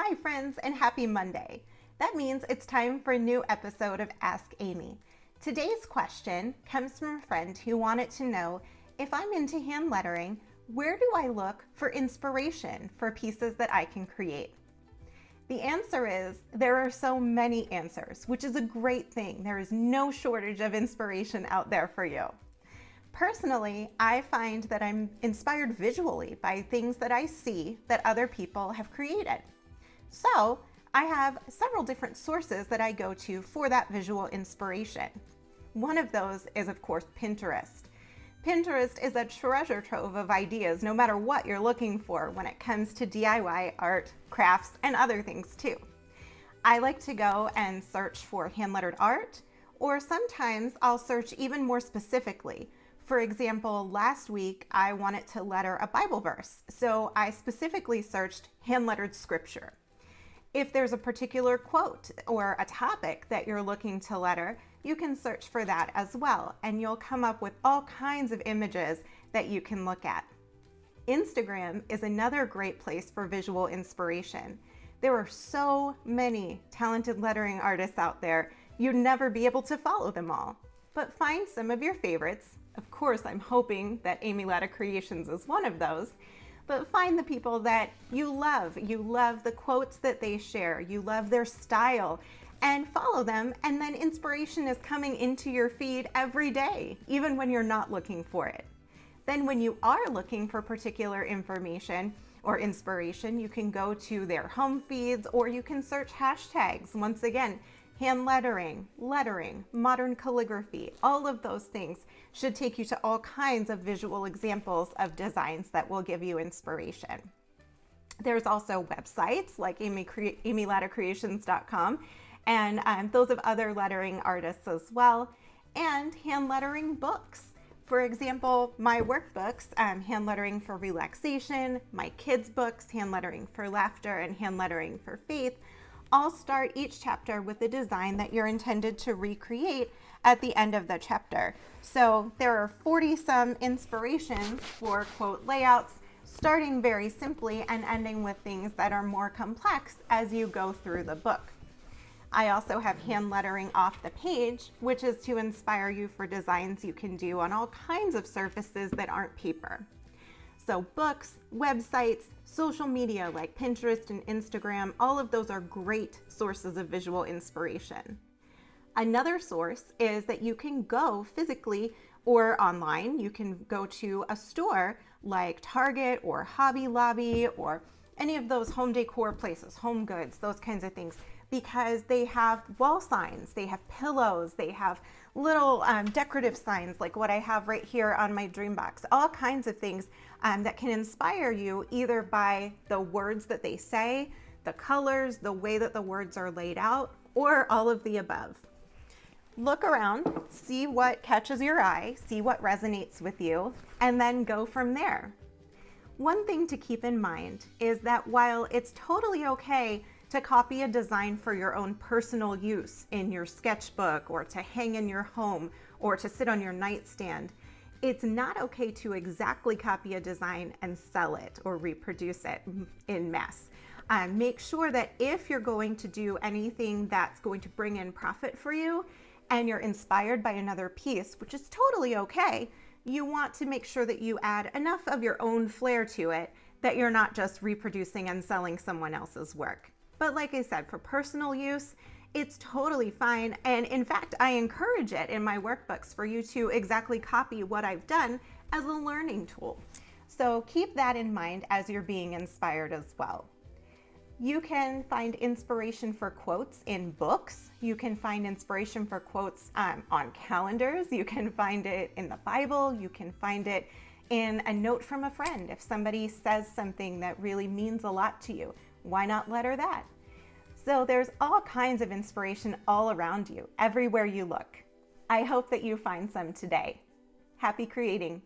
Hi friends, and happy Monday. That means it's time for a new episode of Ask Amy. Today's question comes from a friend who wanted to know, if I'm into hand lettering, where do I look for inspiration for pieces that I can create? The answer is there are so many answers, which is a great thing. There is no shortage of inspiration out there for you. Personally, I find that I'm inspired visually by things that I see that other people have created. So I have several different sources that I go to for that visual inspiration. One of those is, of course, Pinterest. Pinterest is a treasure trove of ideas, no matter what you're looking for when it comes to DIY art, crafts, and other things too. I like to go and search for hand-lettered art, or sometimes I'll search even more specifically. For example, last week I wanted to letter a Bible verse, so I specifically searched hand-lettered scripture. If there's a particular quote or a topic that you're looking to letter, you can search for that as well, and you'll come up with all kinds of images that you can look at. Instagram is another great place for visual inspiration. There are so many talented lettering artists out there, you'd never be able to follow them all. But find some of your favorites. Of course, I'm hoping that Amy Latta Creations is one of those. But find the people that you love. You love the quotes that they share. You love their style, and follow them. And then inspiration is coming into your feed every day, even when you're not looking for it. Then when you are looking for particular information or inspiration, you can go to their home feeds, or you can search hashtags. Once again, hand lettering, modern calligraphy, all of those things should take you to all kinds of visual examples of designs that will give you inspiration. There's also websites like amylattacreations.com and those of other lettering artists as well, and hand lettering books. For example, my workbooks, Hand Lettering for Relaxation, my kids' books, Hand Lettering for Laughter and Hand Lettering for Faith, all start each chapter with a design that you're intended to recreate at the end of the chapter. So there are 40 some inspirations for quote layouts, starting very simply and ending with things that are more complex as you go through the book. I also have hand lettering off the page, which is to inspire you for designs you can do on all kinds of surfaces that aren't paper. So books, websites, social media like Pinterest and Instagram, all of those are great sources of visual inspiration. Another source is that you can go physically or online. You can go to a store like Target or Hobby Lobby or any of those home decor places, Home Goods, those kinds of things, because they have wall signs, they have pillows, they have little decorative signs like what I have right here on my dream box, all kinds of things that can inspire you either by the words that they say, the colors, the way that the words are laid out, or all of the above. Look around, see what catches your eye, see what resonates with you, and then go from there. One thing to keep in mind is that while it's totally okay to copy a design for your own personal use in your sketchbook or to hang in your home or to sit on your nightstand, it's not okay to exactly copy a design and sell it or reproduce it in mass. Make sure that if you're going to do anything that's going to bring in profit for you and you're inspired by another piece, which is totally okay, you want to make sure that you add enough of your own flair to it that you're not just reproducing and selling someone else's work. But like I said, for personal use, it's totally fine. And in fact, I encourage it in my workbooks for you to exactly copy what I've done as a learning tool. So keep that in mind as you're being inspired as well. You can find inspiration for quotes in books. You can find inspiration for quotes on calendars. You can find it in the Bible. You can find it in a note from a friend. If somebody says something that really means a lot to you, why not letter that? So there's all kinds of inspiration all around you, everywhere you look. I hope that you find some today. Happy creating.